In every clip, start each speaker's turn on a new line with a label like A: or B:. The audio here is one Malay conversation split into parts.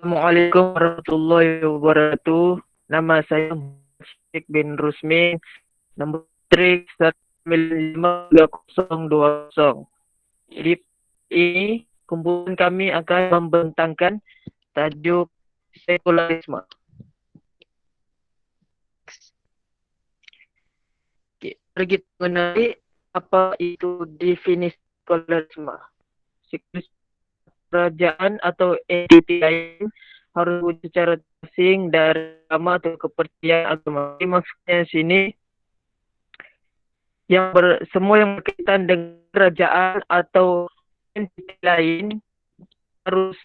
A: Assalamualaikum warahmatullahi wabarakatuh. Nama saya Syekh bin Rusmin. Nombor trik 1953020. Di ini kumpulan kami akan membentangkan tajuk sekularisme. Mari kita mengenali apa itu definisi sekularisme. Sekularisme kerajaan atau entiti lain harus wujud secara asing dari agama atau kepercayaan agama. Jadi maksudnya sini semua yang berkaitan dengan kerajaan atau entiti lain harus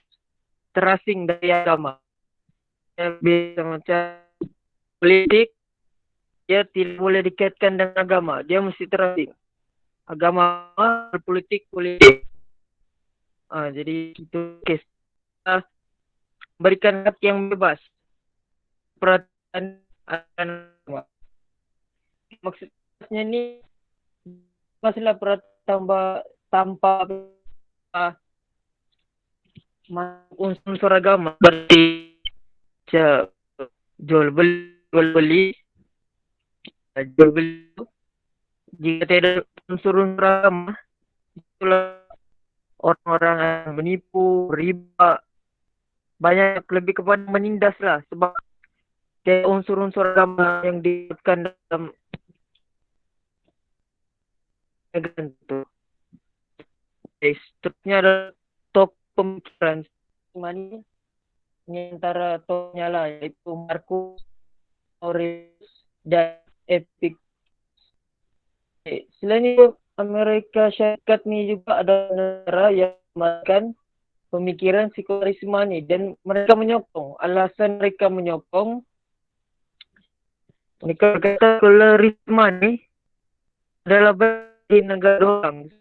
A: terasing dari agama. Yang bisa macam politik, dia tidak boleh dikaitkan dengan agama. Dia mesti terasing. Agama, politik. Jadi itu kes. Kita berikan hak yang bebas. Perhatian akan agama. Maksudnya ini masalah tambah tanpa unsur agama seperti jual beli jika tidak unsur agama itulah orang-orang yang menipu, riba, banyak lebih kepada menindas lah sebab kayak unsur-unsur agama yang disebutkan dalam negara itu. Strukturnya adalah top pemikiran ini antara topnya lah yaitu Marcus Aurelius dan Epic. Selain itu Amerika Syarikat ni juga ada negara yang memakan pemikiran sekularisme ni dan mereka menyokong. Alasan mereka menyokong mereka kata sekularisme ni adalah bagi negara orang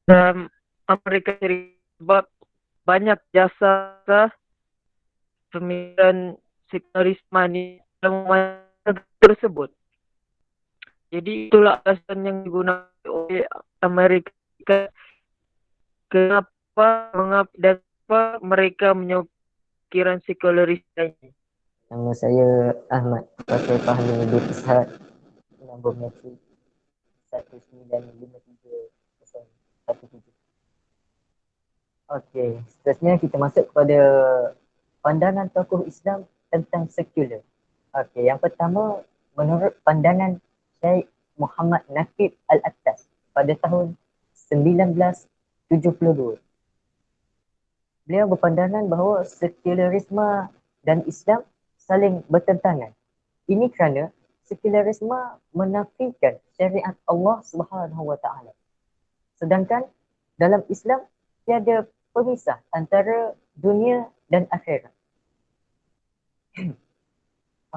A: dalam Amerika Syarikat sebab banyak jasa pemikiran sekularisme ni dalam negara tersebut. Jadi itulah alasan yang digunakan oleh Amerika mengapa mereka menyokong sekularisme ini.
B: Nama saya Ahmad Fakir Fahmi bin Ishaq, nombor metrik 1953017. Okey, seterusnya kita masuk kepada pandangan tokoh Islam tentang sekular. Okey, yang pertama menurut pandangan Syekh Muhammad Naqib Al-Attas pada tahun 1972. Beliau berpandangan bahawa sekularisme dan Islam saling bertentangan. Ini kerana sekularisme menafikan syariat Allah Subhanahu Wa Taala. Sedangkan dalam Islam tiada pemisah antara dunia dan akhirat.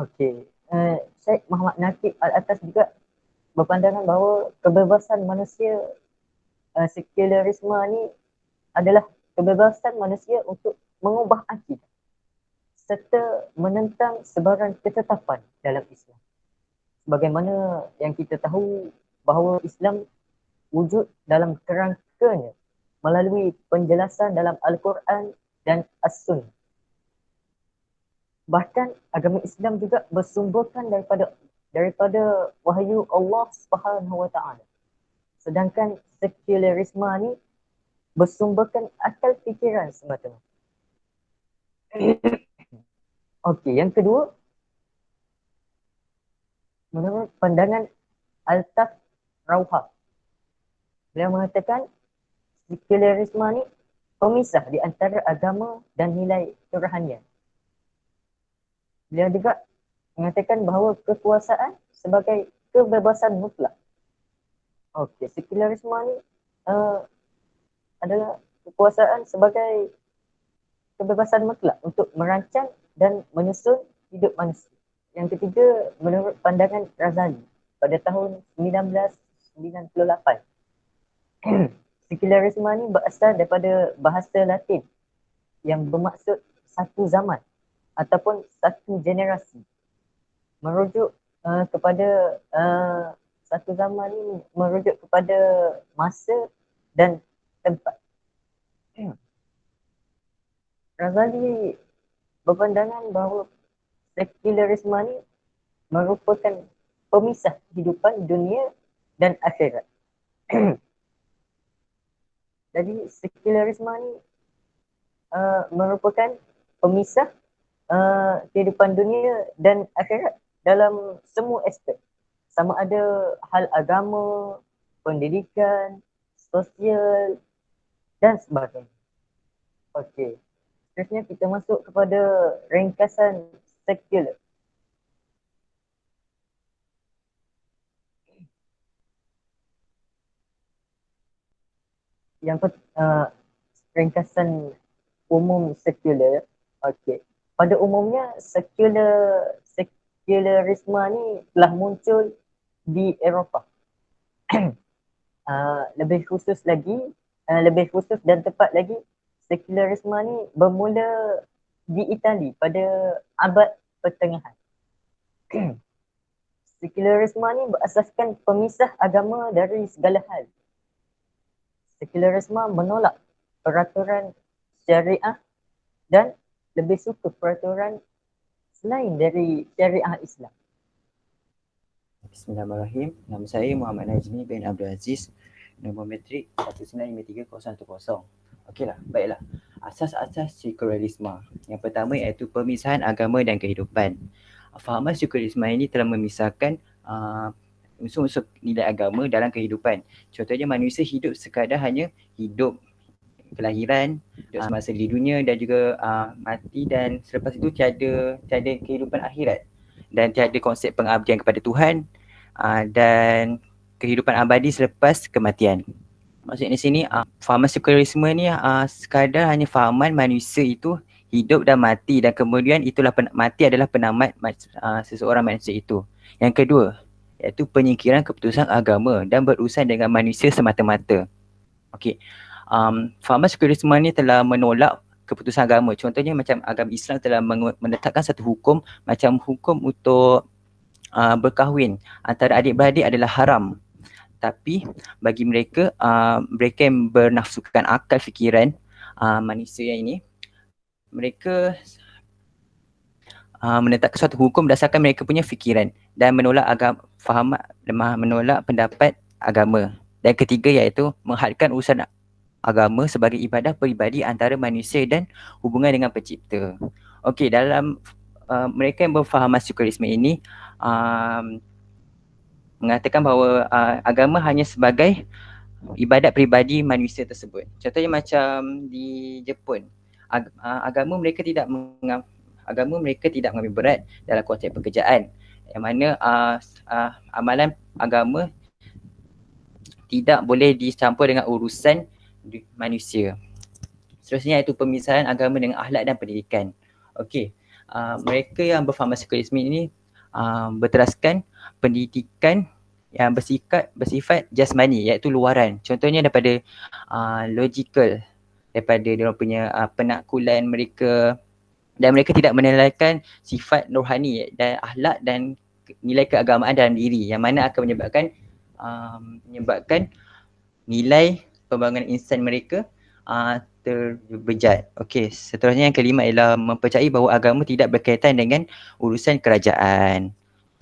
B: Okey, Syekh Muhammad Naqib Al-Attas juga berpandangan bahawa kebebasan manusia, sekularisme ni adalah kebebasan manusia untuk mengubah akidah serta menentang sebarang ketetapan dalam Islam. Sebagaimana yang kita tahu bahawa Islam wujud dalam kerangkanya melalui penjelasan dalam Al-Quran dan As-Sunnah. Bahkan agama Islam juga bersumberkan daripada wahyu Allah Subhanahu Wa Taala. Sedangkan sekularisme ni bersumberkan akal fikiran semata-mata. Okey, yang kedua, menurut pandangan Altaf Rauha, beliau mengatakan sekularisme ni pemisah di antara agama dan nilai kerohanian. Beliau juga mengatakan bahawa kekuasaan sebagai kebebasan mutlak. Okey, sekularisme ni adalah kekuasaan sebagai kebebasan mutlak untuk merancang dan menyusun hidup manusia. Yang ketiga, menurut pandangan Razali pada tahun 1998. Sekularisme ni berasal daripada bahasa Latin yang bermaksud satu zaman ataupun satu generasi. Merujuk kepada satu zaman ni merujuk kepada masa dan tempat. Razali berpandangan bahawa sekularisme ni merupakan pemisah kehidupan dunia dan akhirat. Jadi sekularisme ni merupakan pemisah kehidupan dunia dan akhirat dalam semua aspek. Sama ada hal agama, pendidikan, sosial dan sebagainya. Okey. Seterusnya kita masuk kepada ringkasan sekular. Ringkasan umum sekular. Okey. Pada umumnya sekularisme ni telah muncul di Eropah. Lebih khusus dan tepat lagi, sekularisme ni bermula di Itali pada abad pertengahan. Sekularisme ni berasaskan pemisah agama dari segala hal. Sekularisme menolak peraturan syariah dan lebih suka peraturan selain dari syariah Islam.
C: Bismillahirrahmanirrahim. Nama saya Muhammad Najmi bin Abdul Aziz. Nombor metrik 1953010. Okeylah, baiklah. Asas-asas sekularisme. Yang pertama iaitu pemisahan agama dan kehidupan. Fahaman sekularisme ini telah memisahkan unsur-unsur nilai agama dalam kehidupan. Contohnya manusia hidup sekadar hanya hidup kelahiran, hidup semasa di dunia dan juga mati, dan selepas itu tiada kehidupan akhirat dan tiada konsep pengabdian kepada Tuhan dan kehidupan abadi selepas kematian. Maksudnya di sini fahaman sekularisme ni sekadar hanya fahaman manusia itu hidup dan mati, dan kemudian mati adalah penamat seseorang manusia itu. Yang kedua iaitu penyingkiran keputusan agama dan berurusan dengan manusia semata-mata. Okey. Fahaman sekularisme ni telah menolak keputusan agama. Contohnya macam agama Islam telah menetapkan satu hukum, macam hukum untuk berkahwin antara adik-beradik adalah haram. Tapi bagi mereka yang bernafsukan akal fikiran manusia ini, mereka menetapkan suatu hukum berdasarkan mereka punya fikiran dan menolak menolak pendapat agama. Dan ketiga iaitu menghadkan urusan agama sebagai ibadah peribadi antara manusia dan hubungan dengan pencipta. Okey, dalam mereka yang berfahaman sekularisme ini mengatakan bahawa agama hanya sebagai ibadat peribadi manusia tersebut. Contohnya macam di Jepun, agama mereka tidak mengambil berat dalam konteks pekerjaan, yang mana amalan agama tidak boleh dicampur dengan urusan manusia. Seterusnya iaitu pemisahan agama dengan akhlak dan pendidikan. Okey, mereka yang berfahaman sekularisme ini berteraskan pendidikan yang bersifat jasmani, iaitu luaran. Contohnya daripada logical, daripada diorang punya penakkulan mereka, dan mereka tidak menilaikan sifat rohani dan akhlak dan nilai keagamaan dalam diri, yang mana akan menyebabkan nilai pembangunan insan mereka terbejat. Okey, seterusnya yang kelima ialah mempercayai bahawa agama tidak berkaitan dengan urusan kerajaan.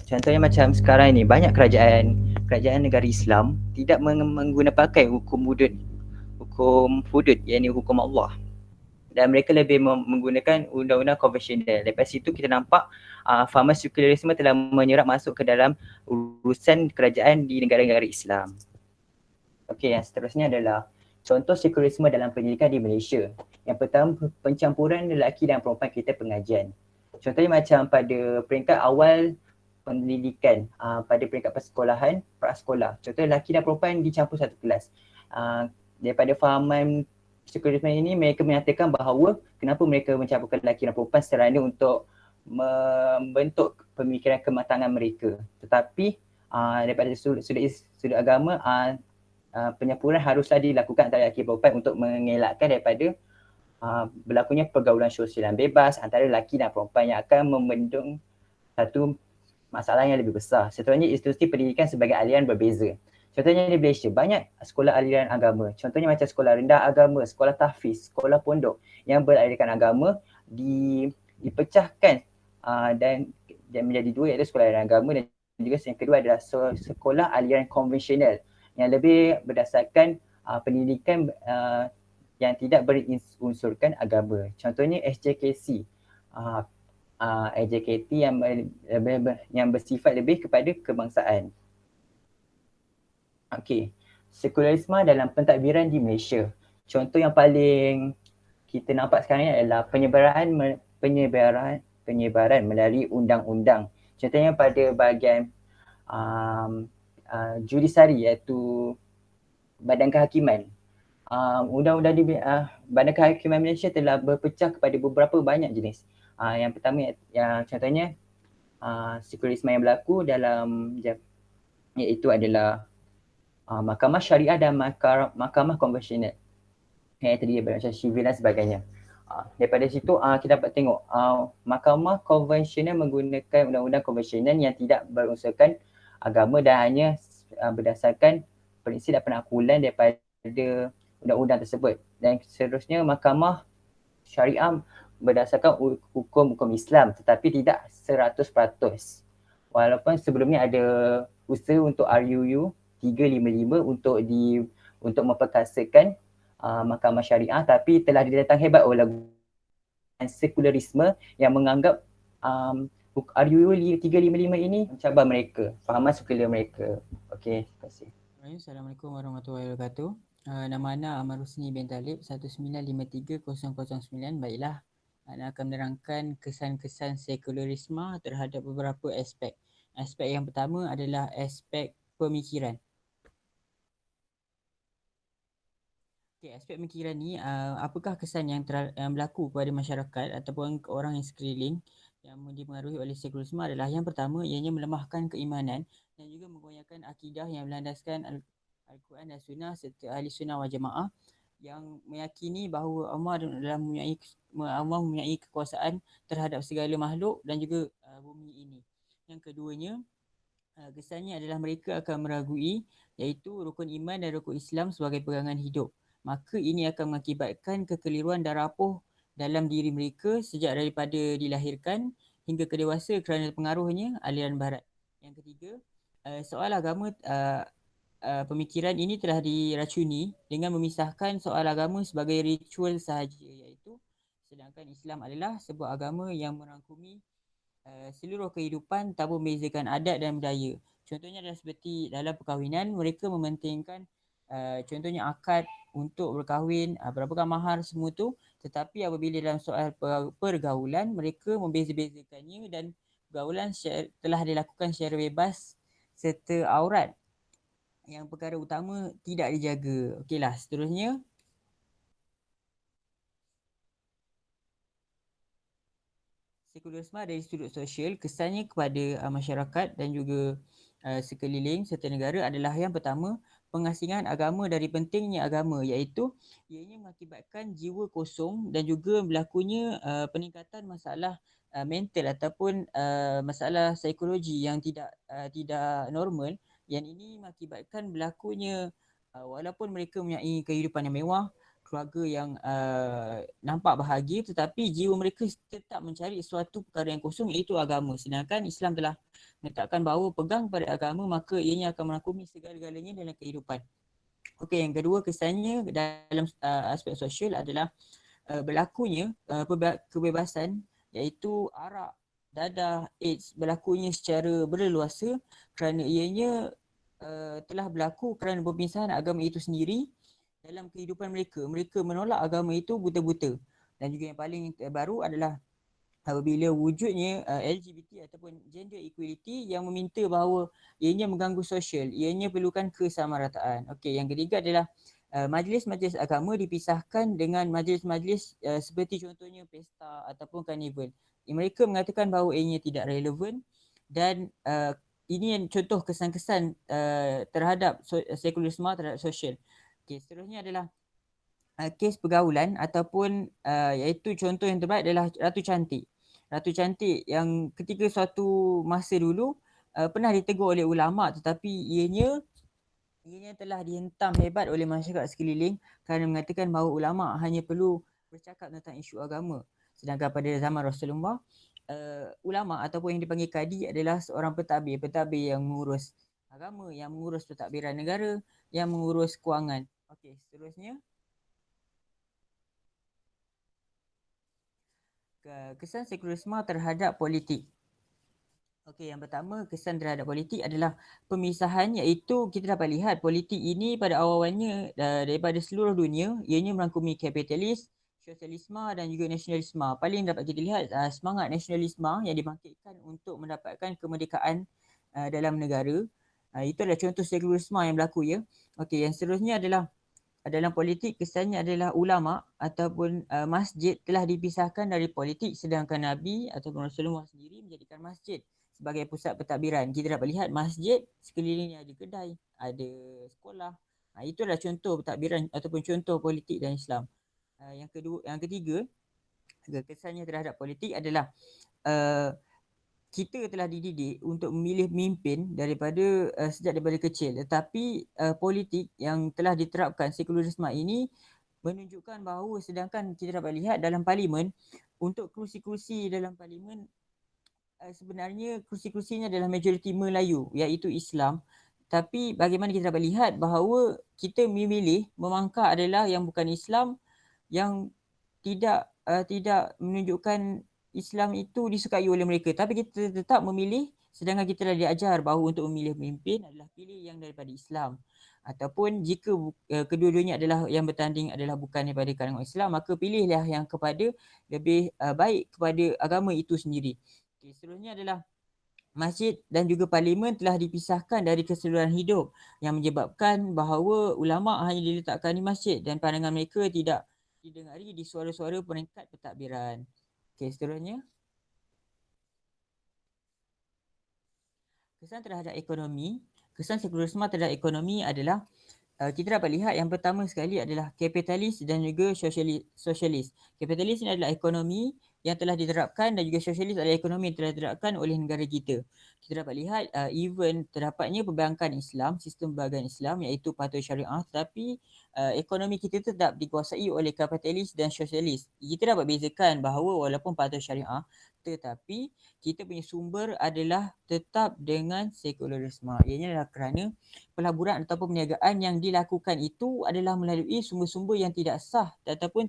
C: Contohnya macam sekarang ni banyak kerajaan negara Islam tidak menggunakan hukum hudud, yakni hukum Allah, dan mereka lebih menggunakan undang-undang konvensional. Lepas itu kita nampak fahaman sekularisme telah menyerap masuk ke dalam urusan kerajaan di negara-negara Islam. Okey, yang seterusnya adalah contoh sekularisme dalam pendidikan di Malaysia. Yang pertama, pencampuran lelaki dan perempuan kita pengajian. Contohnya macam pada peringkat awal pendidikan, pada peringkat persekolahan, prasekolah. Contohnya lelaki dan perempuan dicampur satu kelas. Daripada fahaman sekularisme ini, mereka menyatakan bahawa kenapa mereka mencampurkan lelaki dan perempuan serana untuk membentuk pemikiran kematangan mereka. Tetapi daripada sudut agama, penyampuran haruslah dilakukan antara lelaki dan perempuan untuk mengelakkan daripada berlakunya pergaulan sosial yang bebas antara lelaki dan perempuan yang akan membendung satu masalah yang lebih besar. Seterusnya, institusi pendidikan sebagai aliran berbeza. Contohnya di Malaysia, banyak sekolah aliran agama. Contohnya macam sekolah rendah agama, sekolah tahfiz, sekolah pondok yang beraliran agama dipecahkan dan menjadi dua, iaitu sekolah aliran agama dan juga yang kedua adalah sekolah aliran konvensional yang lebih berdasarkan pendidikan yang tidak berunsurkan agama. Contohnya SJKC, SJKT yang bersifat lebih kepada kebangsaan. Okey, sekularisme dalam pentadbiran di Malaysia. Contoh yang paling kita nampak sekarang ni adalah penyebaran melalui undang-undang. Contohnya pada bahagian judisari, iaitu Badan Kehakiman. Undang-undang di Badan Kehakiman Malaysia telah berpecah kepada beberapa banyak jenis. Yang pertama yang contohnya sekularisme yang berlaku dalam iaitu adalah mahkamah syariah dan mahkamah konvensional yang terdiri daripada macam sivil dan sebagainya. Daripada situ kita dapat tengok mahkamah konvensional menggunakan undang-undang konvensional yang tidak berunsurkan agama dan hanya berdasarkan prinsip dan penakbulan daripada undang-undang tersebut. Dan seterusnya mahkamah syariah berdasarkan hukum-hukum Islam tetapi tidak 100%. Walaupun sebelumnya ada usaha untuk RUU 355 untuk memperkasakan mahkamah syariah, tapi telah didatang hebat oleh sekularisme yang menganggap RUU 355 ini mencabar mereka, fahaman sekular mereka. Okey, terima kasih.
D: Assalamualaikum warahmatullahi wabarakatuh. Nama Ana Ahmad Rusni bin Talib 1953009. Baiklah, Ana akan menerangkan kesan-kesan sekularisme terhadap beberapa aspek. Aspek yang pertama adalah aspek pemikiran. Okay, aspek pemikiran ni, apakah kesan yang berlaku kepada masyarakat ataupun orang yang sekeliling yang dipengaruhi oleh sekularisme adalah yang pertama, ianya melemahkan keimanan dan juga menggoyahkan akidah yang berlandaskan Al-Quran dan Sunnah serta Ahli Sunnah wal Jamaah yang meyakini bahawa Allah mempunyai kekuasaan terhadap segala makhluk dan juga bumi ini. Yang keduanya, kesannya adalah mereka akan meragui iaitu rukun iman dan rukun Islam sebagai pegangan hidup. Maka ini akan mengakibatkan kekeliruan dan rapuh dalam diri mereka sejak daripada dilahirkan hingga ke dewasa kerana pengaruhnya aliran barat. Yang ketiga, soal agama, pemikiran ini telah diracuni dengan memisahkan soal agama sebagai ritual sahaja, iaitu sedangkan Islam adalah sebuah agama yang merangkumi seluruh kehidupan tanpa membezakan adat dan budaya. Contohnya adalah seperti dalam perkahwinan, mereka mementingkan contohnya akad untuk berkahwin, berapakah mahar, semua tu. Tetapi apabila dalam soal pergaulan, mereka membeza-bezakannya dan pergaulan telah dilakukan secara bebas serta aurat yang perkara utama tidak dijaga. Okeylah, seterusnya. Sekularisme dari sudut sosial, kesannya kepada masyarakat dan juga sekeliling serta negara adalah yang pertama, pengasingan agama dari pentingnya agama, iaitu ianya mengakibatkan jiwa kosong dan juga berlakunya peningkatan masalah mental ataupun masalah psikologi yang tidak normal, yang ini mengakibatkan berlakunya walaupun mereka mempunyai kehidupan yang mewah, keluarga yang nampak bahagia, tetapi jiwa mereka tetap mencari suatu perkara yang kosong, iaitu agama. Sedangkan Islam telah menetapkan bahawa pegang pada agama maka ianya akan merangkumi segala-galanya dalam kehidupan. Okey, yang kedua kesannya dalam aspek sosial adalah berlakunya kebebasan, iaitu arak, dadah, AIDS berlakunya secara berleluasa kerana ianya telah berlaku kerana pemisahan agama itu sendiri dalam kehidupan mereka. Mereka menolak agama itu buta-buta. Dan juga yang paling baru adalah apabila wujudnya LGBT ataupun gender equality yang meminta bahawa ianya mengganggu sosial, ianya perlukan kesamarataan. Okey, yang ketiga adalah majlis-majlis agama dipisahkan dengan majlis-majlis seperti contohnya pesta ataupun karnival. Mereka mengatakan bahawa ianya tidak relevan dan ini yang contoh kesan-kesan terhadap sekularisme terhadap sosial. Okey, seterusnya adalah kes pergaulan ataupun iaitu contoh yang terbaik adalah Ratu Cantik. Ratu Cantik yang ketika suatu masa dulu pernah ditegur oleh ulama, tetapi ianya telah dihentam hebat oleh masyarakat sekeliling kerana mengatakan bahawa ulama hanya perlu bercakap tentang isu agama. Sedangkan pada zaman Rasulullah, ulama ataupun yang dipanggil kadi adalah seorang pentadbir yang mengurus agama, yang mengurus pentadbiran negara, yang mengurus kewangan. Okey, seterusnya kesan sekularisme terhadap politik. Okey, yang pertama kesan terhadap politik adalah pemisahan, iaitu kita dapat lihat politik ini pada awalnya daripada seluruh dunia, ianya merangkumi kapitalis, sosialisme dan juga nasionalisme. Paling dapat kita lihat semangat nasionalisme yang dibangkitkan untuk mendapatkan kemerdekaan dalam negara. Itu adalah contoh sekularisme yang berlaku ya. Okey, yang seterusnya adalah dalam politik kesannya adalah ulama ataupun masjid telah dipisahkan dari politik, sedangkan Nabi ataupun Rasulullah sendiri menjadikan masjid sebagai pusat pentadbiran. Kita dapat lihat masjid sekelilingnya ada kedai, ada sekolah. Itu adalah contoh pentadbiran ataupun contoh politik dalam Islam. Yang ketiga, kesannya terhadap politik adalah kita telah dididik untuk memilih pemimpin sejak daripada kecil, tetapi politik yang telah diterapkan sekularisme ini menunjukkan bahawa sedangkan kita dapat lihat dalam parlimen, untuk kerusi-kerusi dalam parlimen sebenarnya kerusi-kerusinya adalah majoriti Melayu, iaitu Islam, tapi bagaimana kita dapat lihat bahawa kita memilih memangkak adalah yang bukan Islam, yang tidak menunjukkan Islam itu disukai oleh mereka, tapi kita tetap memilih, sedangkan kita dah diajar bahawa untuk memilih pemimpin adalah pilih yang daripada Islam. Ataupun jika kedua-duanya adalah yang bertanding adalah bukan daripada kalangan Islam, maka pilihlah yang kepada lebih baik kepada agama itu sendiri. Okay, seterusnya adalah masjid dan juga parlimen telah dipisahkan dari keseluruhan hidup, yang menyebabkan bahawa ulama hanya diletakkan di masjid dan pandangan mereka tidak didengari di suara-suara peringkat pentadbiran. Okey, seterusnya. Kesan terhadap ekonomi. Kesan sekularisme terhadap ekonomi adalah kita dapat lihat yang pertama sekali adalah kapitalis dan juga sosialis. Kapitalis ini adalah ekonomi yang telah diterapkan dan juga sosialis adalah ekonomi yang telah diterapkan oleh negara kita. Kita dapat lihat even terdapatnya perbankan Islam, sistem perbankan Islam iaitu patuh syariah, tetapi ekonomi kita tetap dikuasai oleh kapitalis dan sosialis. Kita dapat bezakan bahawa walaupun patuh syariah, tetapi kita punya sumber adalah tetap dengan sekularisme. Ianya adalah kerana pelaburan ataupun perniagaan yang dilakukan itu adalah melalui sumber-sumber yang tidak sah ataupun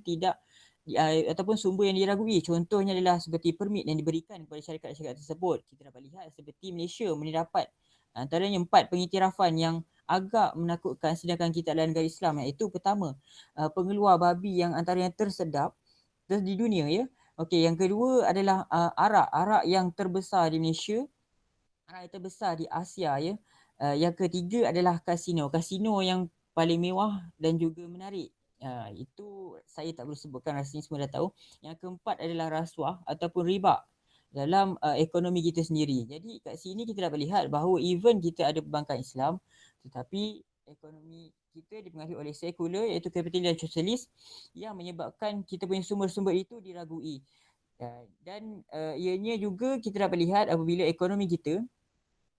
D: sumber yang diragui. Contohnya adalah seperti permit yang diberikan kepada syarikat-syarikat tersebut. Kita dapat lihat seperti Malaysia mendapat antaranya 4 pengiktirafan yang agak menakutkan sedangkan kita adalah negara Islam, iaitu pertama, pengeluar babi yang antaranya tersedap di dunia ya. Okey, yang kedua adalah arak yang terbesar di Malaysia, arak yang terbesar di Asia ya. Yang ketiga adalah kasino yang paling mewah dan juga menarik. Itu saya tak perlu sebutkan, rasanya semua dah tahu. Yang keempat adalah rasuah ataupun riba dalam ekonomi kita sendiri. Jadi kat sini kita dapat lihat bahawa even kita ada perbankan Islam, tetapi ekonomi kita dipengaruhi oleh sekular iaitu kapitalis dan sosialis yang menyebabkan kita punya sumber-sumber itu diragui. Dan ianya juga kita dapat lihat apabila ekonomi kita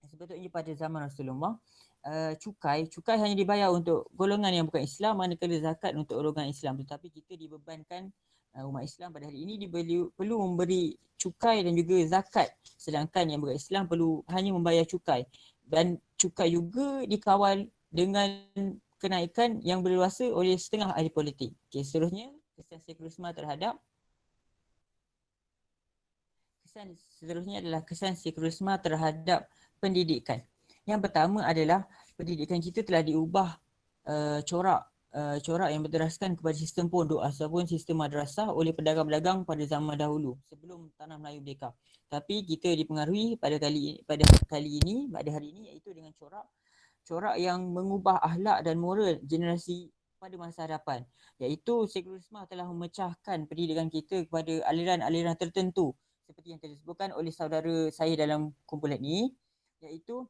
D: sebetulnya pada zaman Rasulullah, cukai hanya dibayar untuk golongan yang bukan Islam, manakala zakat untuk golongan Islam. Tetapi kita dibebankan umat Islam pada hari ini perlu memberi cukai dan juga zakat, sedangkan yang bukan Islam perlu hanya membayar cukai. Dan cukai juga dikawal dengan kenaikan yang berluasa oleh setengah ahli politik. Okay, seterusnya kesan sekularisme terhadap kesan sekularisme terhadap pendidikan. Yang pertama adalah pendidikan kita telah diubah corak yang berteraskan kepada sistem pondok ataupun sistem madrasah oleh pedagang-pedagang pada zaman dahulu sebelum tanah Melayu merdeka. Tapi kita dipengaruhi pada hari ini iaitu dengan corak yang mengubah akhlak dan moral generasi pada masa hadapan, iaitu sekularisme telah memecahkan pendidikan kita kepada aliran-aliran tertentu seperti yang disebutkan oleh saudara saya dalam kumpulan ini, iaitu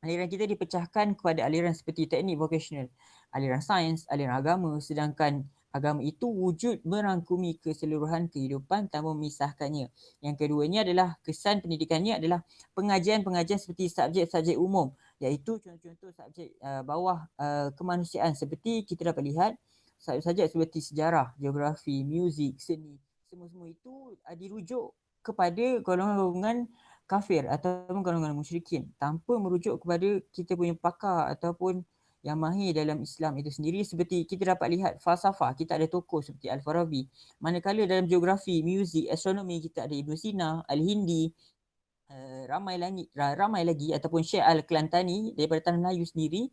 D: aliran kita dipecahkan kepada aliran seperti teknik vocational, aliran sains, aliran agama, sedangkan agama itu wujud merangkumi keseluruhan kehidupan tanpa memisahkannya. Yang keduanya adalah kesan pendidikannya adalah pengajian-pengajian seperti subjek-subjek umum, iaitu contoh-contoh subjek bawah kemanusiaan seperti kita dapat lihat subjek seperti sejarah, geografi, muzik, seni, semua-semua itu dirujuk kepada golongan-golongan kafir ataupun golongan musyrikin tanpa merujuk kepada kita punya pakar ataupun yang mahir dalam Islam itu sendiri. Seperti kita dapat lihat falsafah, kita ada tokoh seperti Al-Farabi. Manakala dalam geografi, muzik, astronomi kita ada Ibn Sina, Al-Hindi, ramai lagi ataupun Syekh Al-Kelantani daripada Tanah Melayu sendiri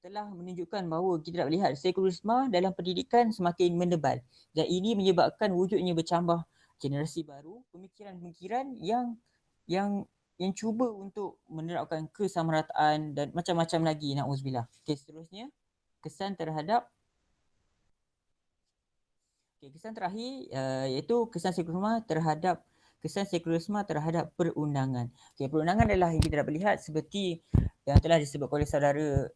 D: telah menunjukkan bahawa kita dapat lihat sekulerisme dalam pendidikan semakin menebal dan ini menyebabkan wujudnya bercambah generasi baru, pemikiran-pemikiran yang cuba untuk menerapkan kesamarataan dan macam-macam lagi, na'udzubillah. Okey, seterusnya kesan terakhir iaitu kesan sekulerisme terhadap perundangan. Okey, perundangan adalah yang kita dapat lihat seperti yang telah disebut oleh saudara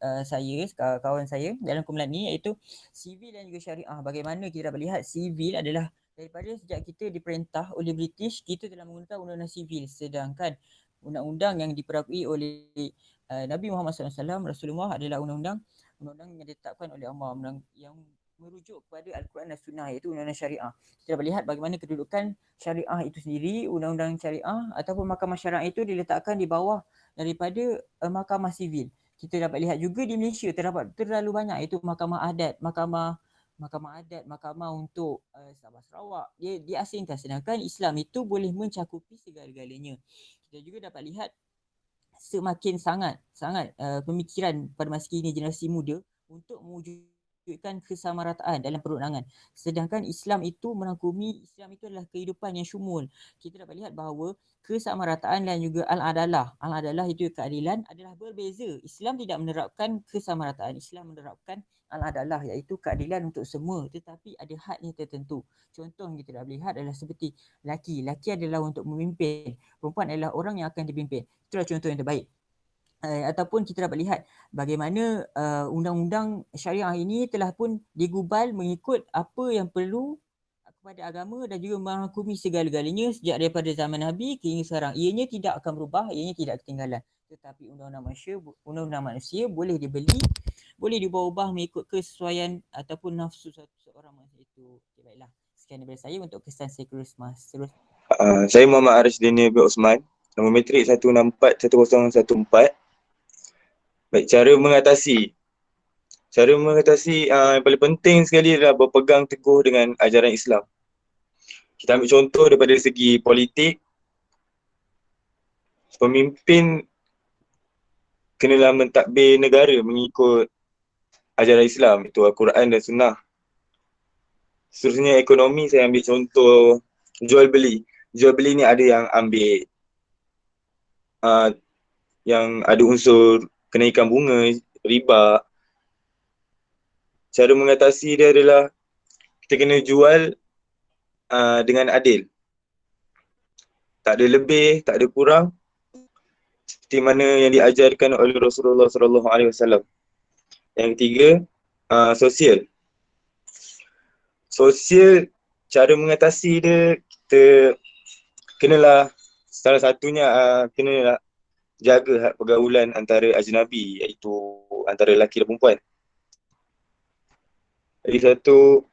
D: kawan saya dalam kumpulan ini, iaitu sivil dan juga syariah. Bagaimana kita dapat lihat sivil adalah daripada sejak kita diperintah oleh British, kita telah menggunakan undang-undang sivil, sedangkan undang-undang yang diperakui oleh Nabi Muhammad SAW, Rasulullah, adalah undang-undang yang ditetapkan oleh Allah, yang merujuk kepada Al-Quran dan Sunnah, iaitu undang-undang syariah. Kita dapat lihat bagaimana kedudukan syariah itu sendiri. Undang-undang syariah ataupun mahkamah syariah itu diletakkan di bawah daripada mahkamah sivil. Kita dapat lihat juga di Malaysia terdapat terlalu banyak, iaitu mahkamah adat, mahkamah untuk Sabah Sarawak, dia diasingkan, sedangkan Islam itu boleh mencakupi segala-galanya. Kita juga dapat lihat semakin sangat pemikiran pada masa kini generasi muda untuk mewujudkan kesamarataan dalam perundangan, sedangkan Islam itu merangkumi, Islam itu adalah kehidupan yang syumul. Kita dapat lihat bahawa kesamarataan dan juga al-adalah itu keadilan adalah berbeza. Islam tidak menerapkan kesamarataan, Islam menerapkan al-adalah, iaitu keadilan untuk semua, tetapi ada hadnya tertentu. Contoh yang kita dapat lihat adalah seperti laki adalah untuk memimpin, perempuan adalah orang yang akan dipimpin. Itulah contoh yang terbaik. Ataupun kita dapat lihat bagaimana undang-undang syariah ini telah pun digubal mengikut apa yang perlu kepada agama dan juga merangkumi segala-galanya sejak daripada zaman Nabi hingga sekarang. Ianya tidak akan berubah, ianya tidak ketinggalan. Tetapi undang-undang manusia boleh dibeli, boleh diubah-ubah mengikut kesesuaian ataupun nafsu seorang manusia itu. Okay, baiklah. Sekian daripada saya untuk kesan sekulerisme.
E: Saya Muhammad Aris Dini bin Osman, nombor matrik 1641014. Baik, cara mengatasi yang paling penting sekali adalah berpegang teguh dengan ajaran Islam. Kita ambil contoh daripada segi politik, pemimpin kenalah mentadbir negara mengikut ajaran Islam, itu Al-Quran dan Sunnah. Seterusnya ekonomi, saya ambil contoh jual beli. Jual beli ni ada yang ambil yang ada unsur kenaikan bunga, riba. Cara mengatasi dia adalah kita kena jual dengan adil. Tak ada lebih, tak ada kurang. Seperti mana yang diajarkan oleh Rasulullah SAW. Yang ketiga, sosial. Sosial, cara mengatasi dia, kita kenalah, salah satunya kenalah jaga hak pergaulan antara ajnabi, iaitu antara lelaki dan perempuan. Jadi satu,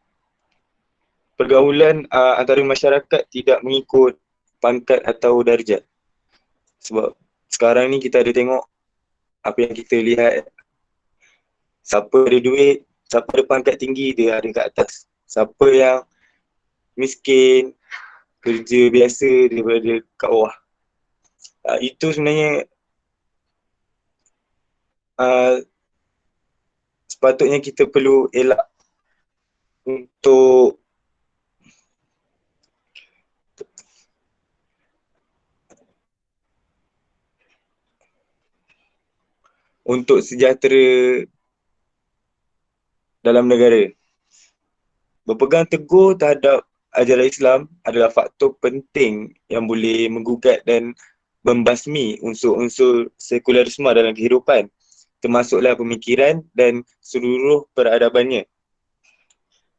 E: pergaulan antara masyarakat tidak mengikut pangkat atau darjat. Sebab sekarang ni kita ada tengok apa yang kita lihat, siapa ada duit, siapa ada pangkat tinggi, dia ada kat atas. Siapa yang miskin, kerja biasa, dia berada kat bawah. Itu sebenarnya sepatutnya kita perlu elak untuk sejahtera dalam negara. Berpegang teguh terhadap ajaran Islam adalah faktor penting yang boleh menggugat dan membasmi unsur-unsur sekulerisme dalam kehidupan, termasuklah pemikiran dan seluruh peradabannya.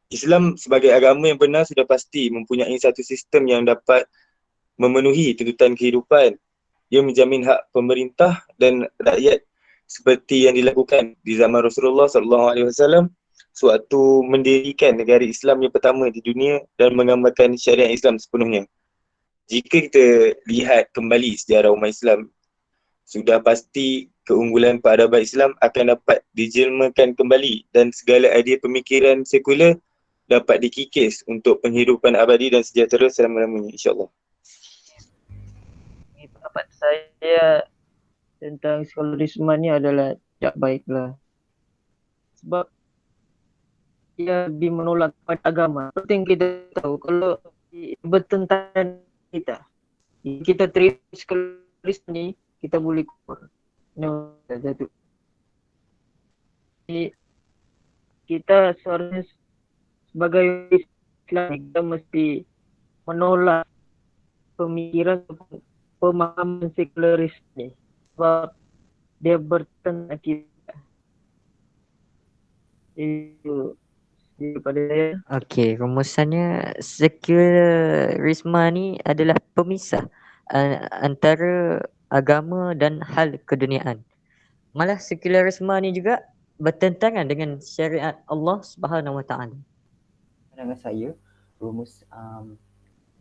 E: Islam sebagai agama yang benar sudah pasti mempunyai satu sistem yang dapat memenuhi tuntutan kehidupan. Ia menjamin hak pemerintah dan rakyat seperti yang dilakukan di zaman Rasulullah SAW sewaktu mendirikan negara Islam yang pertama di dunia dan mengamalkan syariat Islam sepenuhnya. Jika kita lihat kembali sejarah umat Islam, sudah pasti keunggulan peradaban Islam akan dapat dijelmakan kembali dan segala idea pemikiran sekular dapat dikikis untuk penghidupan abadi dan sejahtera selama-lamanya, insyaAllah.
A: Ini pendapat saya tentang sekularisme ni adalah tidak baiklah. Sebab ia lebih menolak kepada agama. Penting kita tahu kalau bertentangan kita. Kita terima sekularisme ni, kita boleh keluar. No, jatuh. Jadi, kita seorang sebagai Islam, kita mesti menolak pemikiran pemahaman sekularis ni. Sebab dia bertentangan kita. Itu daripada saya.
B: Okey, rumusannya sekularisme ni adalah pemisah antara agama dan hal keduniaan. Malah sekularisme ni juga bertentangan dengan syariat Allah Subhanahu Wa Taala.
C: Pandangan saya, rumus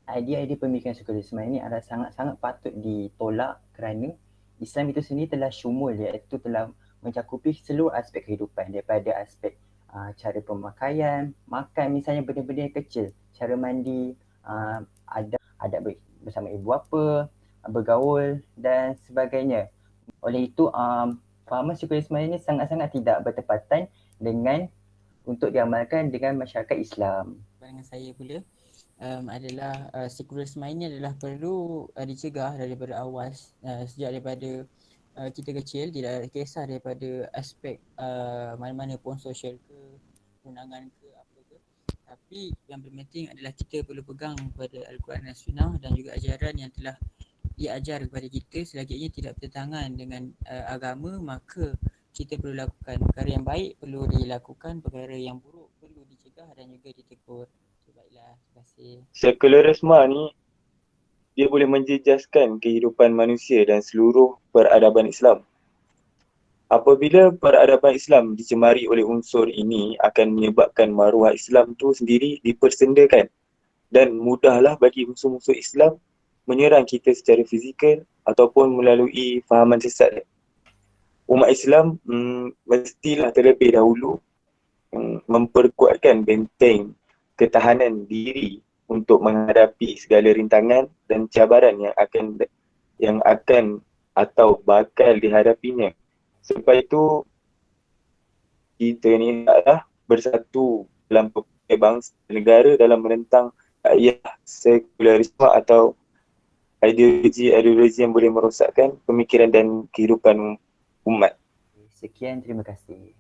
C: idea-idea pemikiran sekularisme ini adalah sangat-sangat patut ditolak kerana Islam itu sendiri telah syumul, iaitu telah mencakupi seluruh aspek kehidupan, daripada aspek cara pemakaian, makan, misalnya benda-benda yang kecil, cara mandi, adab bersama ibu bapa, bergaul dan sebagainya. Oleh itu, fahaman sekularisme ini sangat-sangat tidak bertepatan dengan untuk diamalkan dengan masyarakat Islam.
D: Pandangan saya pula adalah sekularisme ini adalah perlu dicegah daripada awal, sejak daripada kita kecil, tidak kisah daripada aspek mana-mana pun, sosial ke, undangan ke, apa ke. Tapi yang paling penting adalah kita perlu pegang pada Al-Quran dan Sunnah dan juga ajaran yang telah diajar kepada kita. Selagi ia tidak bertentangan dengan agama, maka kita perlu lakukan perkara yang baik, perlu dilakukan, perkara yang buruk perlu dicegah dan juga ditegur. Baiklah, terima kasih.
E: Sekularisme ni dia boleh menjejaskan kehidupan manusia dan seluruh peradaban Islam. Apabila peradaban Islam dicemari oleh unsur ini, akan menyebabkan maruah Islam tu sendiri dipersendakan dan mudahlah bagi musuh-musuh Islam menyerang kita secara fizikal ataupun melalui fahaman sesat. Umat Islam mestilah terlebih dahulu memperkuatkan benteng ketahanan diri untuk menghadapi segala rintangan dan cabaran yang akan atau bakal dihadapinya. Sebab itu kita ni adalah bersatu dalam pelbagai bangsa negara dalam menentang sekularisme atau ideologi yang boleh merosakkan pemikiran dan kehidupan umat.
C: Sekian, terima kasih.